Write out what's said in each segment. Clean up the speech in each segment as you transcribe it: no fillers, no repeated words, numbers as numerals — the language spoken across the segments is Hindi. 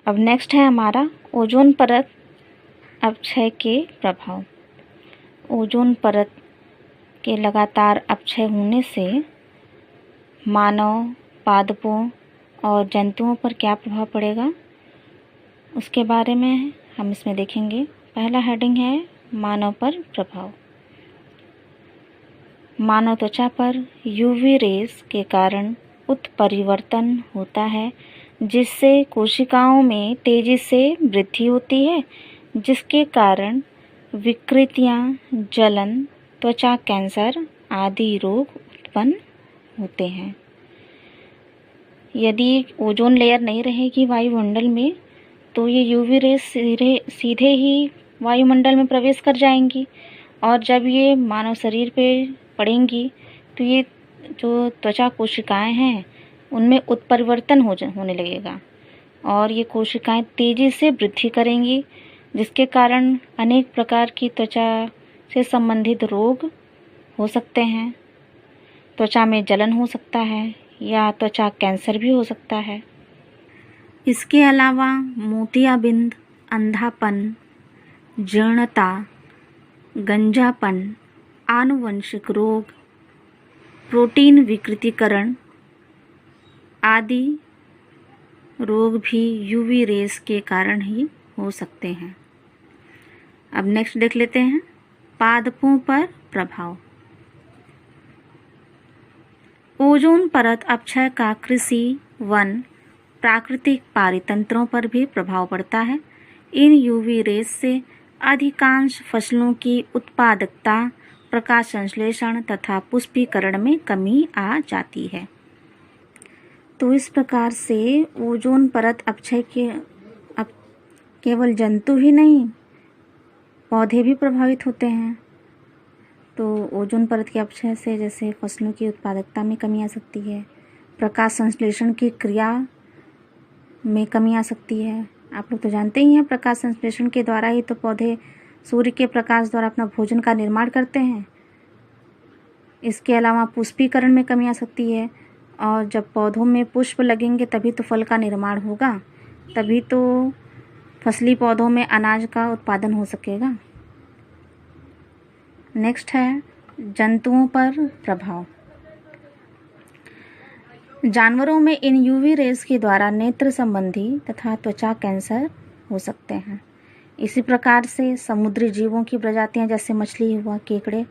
अब नेक्स्ट है हमारा ओजोन परत अपक्षय के प्रभाव। ओजोन परत के लगातार अपक्षय होने से मानव, पादपों और जंतुओं पर क्या प्रभाव पड़ेगा, उसके बारे में हम इसमें देखेंगे। पहला हेडिंग है मानव पर प्रभाव। मानव त्वचा पर यूवी रेस के कारण उत्परिवर्तन होता है, जिससे कोशिकाओं में तेजी से वृद्धि होती है, जिसके कारण विकृतियां, जलन, त्वचा कैंसर आदि रोग उत्पन्न होते हैं। यदि ओजोन लेयर नहीं रहेगी वायुमंडल में तो ये यूवी रेस सीधे ही वायुमंडल में प्रवेश कर जाएंगी, और जब ये मानव शरीर पे पड़ेंगी तो ये जो त्वचा कोशिकाएं हैं उनमें उत्परिवर्तन होने लगेगा और ये कोशिकाएं तेज़ी से वृद्धि करेंगी, जिसके कारण अनेक प्रकार की त्वचा से संबंधित रोग हो सकते हैं। त्वचा में जलन हो सकता है या त्वचा कैंसर भी हो सकता है। इसके अलावा मोतियाबिंद, अंधापन, जीर्णता, गंजापन, आनुवंशिक रोग, प्रोटीन विकृतीकरण आदि रोग भी यूवी रेस के कारण ही हो सकते हैं। अब नेक्स्ट देख लेते हैं पादपों पर प्रभाव। ओजोन परत अपक्षय का कृषि, वन, प्राकृतिक पारितंत्रों पर भी प्रभाव पड़ता है। इन यूवी रेस से अधिकांश फसलों की उत्पादकता, प्रकाश संश्लेषण तथा पुष्पीकरण में कमी आ जाती है। तो इस प्रकार से ओजोन परत अपक्षय के केवल जंतु ही नहीं, पौधे भी प्रभावित होते हैं। तो ओजोन परत के अपक्षय से जैसे फसलों की उत्पादकता में कमी आ सकती है, प्रकाश संश्लेषण की क्रिया में कमी आ सकती है। आप लोग तो जानते ही हैं, प्रकाश संश्लेषण के द्वारा ही तो पौधे सूर्य के प्रकाश द्वारा अपना भोजन का निर्माण करते हैं। इसके अलावा पुष्पीकरण में कमी आ सकती है, और जब पौधों में पुष्प लगेंगे तभी तो फल का निर्माण होगा, तभी तो फसली पौधों में अनाज का उत्पादन हो सकेगा। नेक्स्ट है जंतुओं पर प्रभाव। जानवरों में इन यूवी रेस के द्वारा नेत्र संबंधी तथा त्वचा कैंसर हो सकते हैं। इसी प्रकार से समुद्री जीवों की प्रजातियां जैसे मछली हुआ, केकड़े,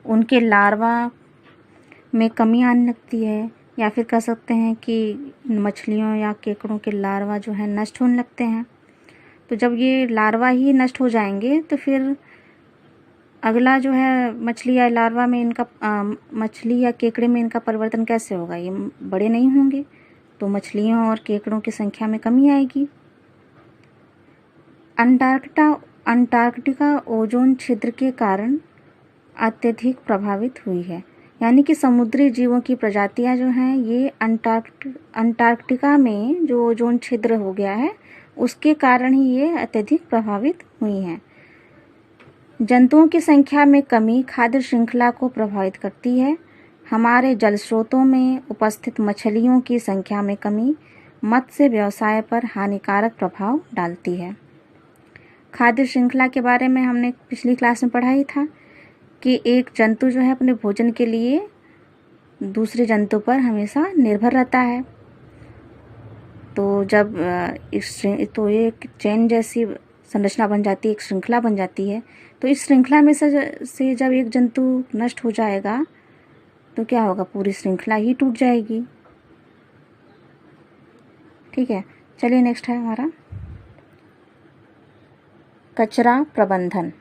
उनके लार्वा में कमी आने लगती है, या फिर कह सकते हैं कि मछलियों या केकड़ों के लार्वा जो है नष्ट होने लगते हैं। तो जब ये लार्वा ही नष्ट हो जाएंगे तो फिर अगला जो है मछली या लार्वा में इनका मछली या केकड़े में इनका परिवर्तन कैसे होगा, ये बड़े नहीं होंगे, तो मछलियों और केकड़ों की संख्या में कमी आएगी। अंटार्कटिका ओजोन छिद्र के कारण अत्यधिक प्रभावित हुई है, यानी कि समुद्री जीवों की प्रजातियां जो हैं ये अंटार्कटिका में जो ओजोन छिद्र हो गया है उसके कारण ही ये अत्यधिक प्रभावित हुई हैं। जंतुओं की संख्या में कमी खाद्य श्रृंखला को प्रभावित करती है। हमारे जल स्रोतों में उपस्थित मछलियों की संख्या में कमी मत्स्य व्यवसाय पर हानिकारक प्रभाव डालती है। खाद्य श्रृंखला के बारे में हमने पिछली क्लास में पढ़ा ही था कि एक जंतु जो है अपने भोजन के लिए दूसरे जंतु पर हमेशा निर्भर रहता है। तो जब तो एक चेन जैसी संरचना बन जाती है, एक श्रृंखला बन जाती है, तो इस श्रृंखला में से जब एक जंतु नष्ट हो जाएगा तो क्या होगा, पूरी श्रृंखला ही टूट जाएगी। ठीक है, चलिए नेक्स्ट है हमारा कचरा प्रबंधन।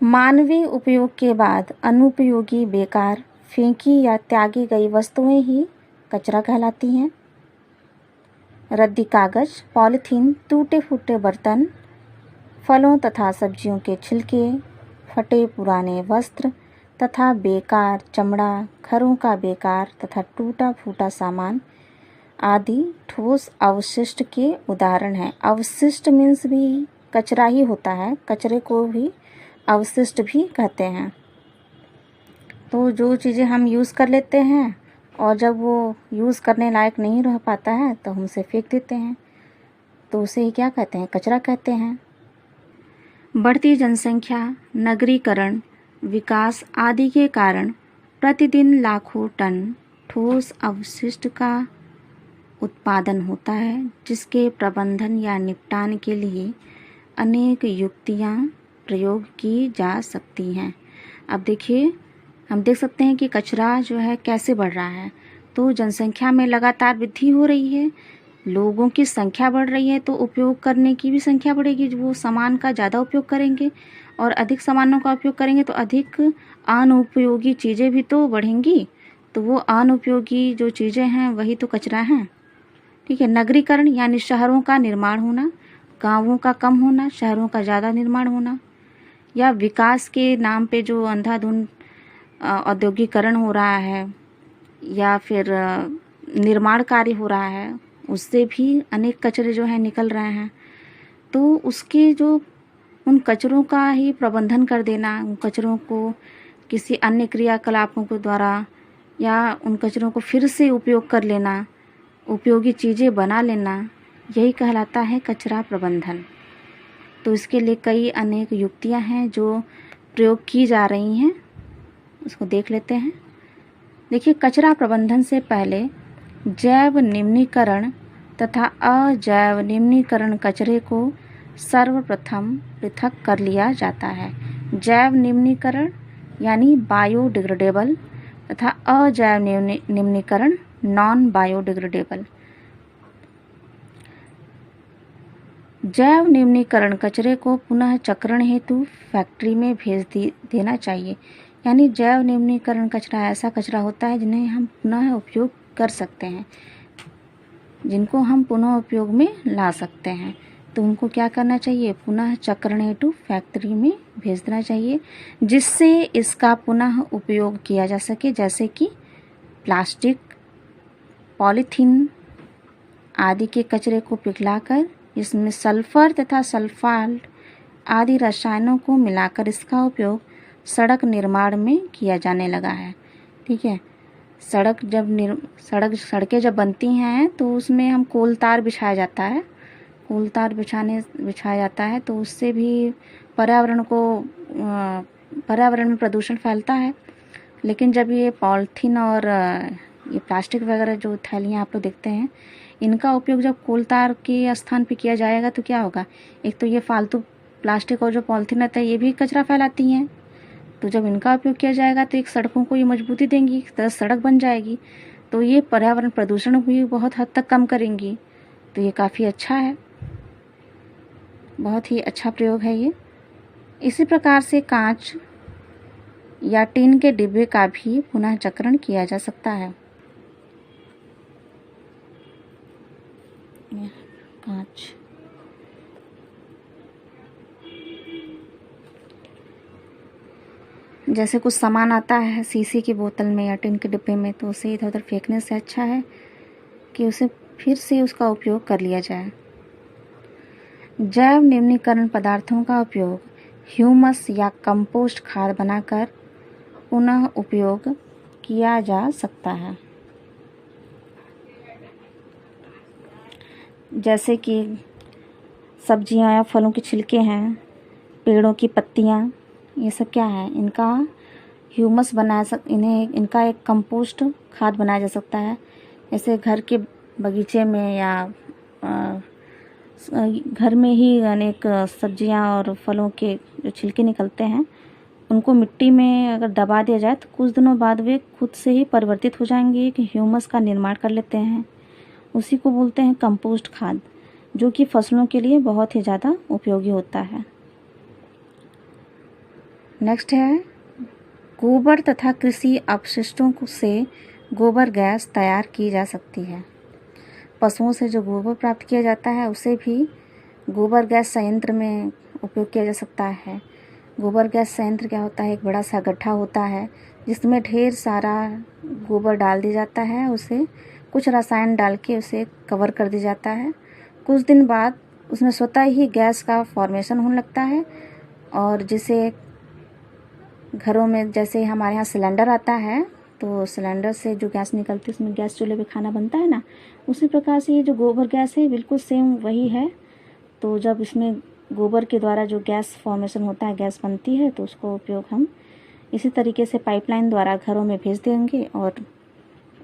मानवीय उपयोग के बाद अनुपयोगी, बेकार, फेंकी या त्यागी गई वस्तुएं ही कचरा कहलाती हैं। रद्दी कागज, पॉलीथीन, टूटे फूटे बर्तन, फलों तथा सब्जियों के छिलके, फटे पुराने वस्त्र तथा बेकार चमड़ा, घरों का बेकार तथा टूटा फूटा सामान आदि ठोस अवशिष्ट के उदाहरण हैं। अवशिष्ट मीन्स भी कचरा ही होता है, कचरे को भी अवशिष्ट भी कहते हैं। तो जो चीज़ें हम यूज़ कर लेते हैं और जब वो यूज़ करने लायक नहीं रह पाता है तो हम उसे फेंक देते हैं, तो उसे ही क्या कहते हैं, कचरा कहते हैं। बढ़ती जनसंख्या, नगरीकरण, विकास आदि के कारण प्रतिदिन लाखों टन ठोस अपशिष्ट का उत्पादन होता है, जिसके प्रबंधन या निपटान के लिए अनेक युक्तियां प्रयोग की जा सकती हैं। अब देखिए, हम देख सकते हैं कि कचरा जो है कैसे बढ़ रहा है। तो जनसंख्या में लगातार वृद्धि हो रही है, लोगों की संख्या बढ़ रही है, तो उपयोग करने की भी संख्या बढ़ेगी। वो सामान का ज़्यादा उपयोग करेंगे और अधिक सामानों का उपयोग करेंगे तो अधिक अनुपयोगी चीज़ें भी तो बढ़ेंगी। तो वो अनुपयोगी जो चीज़ें हैं वही तो कचरा हैं। ठीक है। नगरीकरण यानी शहरों का निर्माण होना, गांवों का कम होना, शहरों का ज़्यादा निर्माण होना, या विकास के नाम पे जो अंधाधुंध औद्योगिकरण हो रहा है या फिर निर्माण कार्य हो रहा है, उससे भी अनेक कचरे जो है निकल रहे हैं। तो उसके जो उन कचरों का ही प्रबंधन कर देना, उन कचरों को किसी अन्य क्रियाकलापों के द्वारा या उन कचरों को फिर से उपयोग कर लेना, उपयोगी चीज़ें बना लेना, यही कहलाता है कचरा प्रबंधन। तो इसके लिए कई अनेक युक्तियां हैं जो प्रयोग की जा रही हैं, उसको देख लेते हैं। देखिए, कचरा प्रबंधन से पहले जैव निम्नीकरण तथा अजैव निम्नीकरण कचरे को सर्वप्रथम पृथक कर लिया जाता है। जैव निम्नीकरण यानी बायोडिग्रेडेबल तथा अजैव निम्नीकरण नॉन बायोडिग्रेडेबल। जैव निम्नीकरण कचरे को पुनः चक्रण हेतु फैक्ट्री में भेज देना चाहिए। यानी जैव निम्नीकरण कचरा ऐसा कचरा होता है जिन्हें हम पुनः उपयोग कर सकते हैं, जिनको हम पुनः उपयोग में ला सकते हैं। तो उनको क्या करना चाहिए, पुनः चक्रण हेतु फैक्ट्री में भेज देना चाहिए, जिससे इसका पुनः उपयोग किया जा सके। जैसे कि प्लास्टिक, पॉलीथीन आदि के कचरे को पिघलाकर इसमें सल्फर तथा सल्फाल्ट आदि रसायनों को मिलाकर इसका उपयोग सड़क निर्माण में किया जाने लगा है। ठीक है। सड़कें जब बनती हैं तो उसमें हम कोल तार बिछाया जाता है। कोल तार बिछाया जाता है तो उससे भी पर्यावरण में प्रदूषण फैलता है। लेकिन जब ये पॉलीथीन और ये प्लास्टिक वगैरह जो थैलियाँ आप लोग देखते हैं, इनका उपयोग जब कोल तार के स्थान पे किया जाएगा तो क्या होगा, एक तो ये फालतू प्लास्टिक और जो पॉलीथीन रहता है ये भी कचरा फैलाती हैं। तो जब इनका उपयोग किया जाएगा तो एक सड़कों को ये मजबूती देंगी, तो सड़क बन जाएगी, तो ये पर्यावरण प्रदूषण भी बहुत हद तक कम करेंगी। तो ये काफ़ी अच्छा है, बहुत ही अच्छा प्रयोग है ये। इसी प्रकार से कांच या टीन के डिब्बे का भी पुनः चक्रण किया जा सकता है। कांच, जैसे कुछ सामान आता है शीशे की बोतल में या टिन के डिब्बे में, तो उसे इधर उधर फेंकने से अच्छा है कि उसे फिर से उसका उपयोग कर लिया जाए। जैव निम्नीकरण पदार्थों का उपयोग ह्यूमस या कंपोस्ट खाद बनाकर पुनः उपयोग किया जा सकता है। जैसे कि सब्जियां या फलों के छिलके हैं, पेड़ों की पत्तियां, ये सब क्या है, इनका ह्यूमस इनका एक कंपोस्ट खाद बनाया जा सकता है। जैसे घर के बगीचे में या घर में ही अनेक सब्जियां और फलों के जो छिलके निकलते हैं, उनको मिट्टी में अगर दबा दिया जाए तो कुछ दिनों बाद वे खुद से ही परिवर्तित हो जाएंगे, कि ह्यूमस का निर्माण कर लेते हैं। उसी को बोलते हैं कंपोस्ट खाद, जो कि फसलों के लिए बहुत ही ज़्यादा उपयोगी होता है। नेक्स्ट है, गोबर तथा कृषि अपशिष्टों से गोबर गैस तैयार की जा सकती है। पशुओं से जो गोबर प्राप्त किया जाता है उसे भी गोबर गैस संयंत्र में उपयोग किया जा सकता है। गोबर गैस संयंत्र क्या होता है, एक बड़ा सा गड्ढा होता है जिसमें ढेर सारा गोबर डाल दिया जाता है, उसे कुछ रसायन डाल के उसे कवर कर दिया जाता है। कुछ दिन बाद उसमें स्वतः ही गैस का फॉर्मेशन होने लगता है, और जिसे घरों में जैसे हमारे यहाँ सिलेंडर आता है तो सिलेंडर से जो गैस निकलती है उसमें गैस चूल्हे पे खाना बनता है ना, उसी प्रकार से ये जो गोबर गैस है बिल्कुल सेम वही है। तो जब इसमें गोबर के द्वारा जो गैस फॉर्मेशन होता है, गैस बनती है, तो उसको उपयोग हम इसी तरीके से पाइपलाइन द्वारा घरों में भेज देंगे और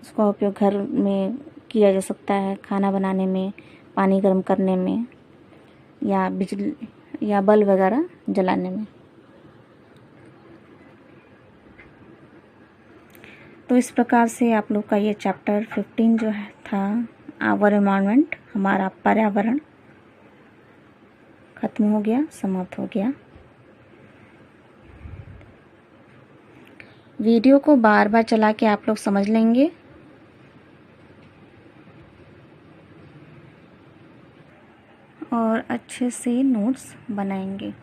उसका उपयोग घर में किया जा सकता है, खाना बनाने में, पानी गर्म करने में, या बिजली या बल्ब वगैरह जलाने में। तो इस प्रकार से आप लोग का ये चैप्टर 15 जो है था, आवर एनवायरनमेंट, हमारा पर्यावरण, खत्म हो गया, समाप्त हो गया। वीडियो को बार बार चला के आप लोग समझ लेंगे और अच्छे से नोट्स बनाएंगे।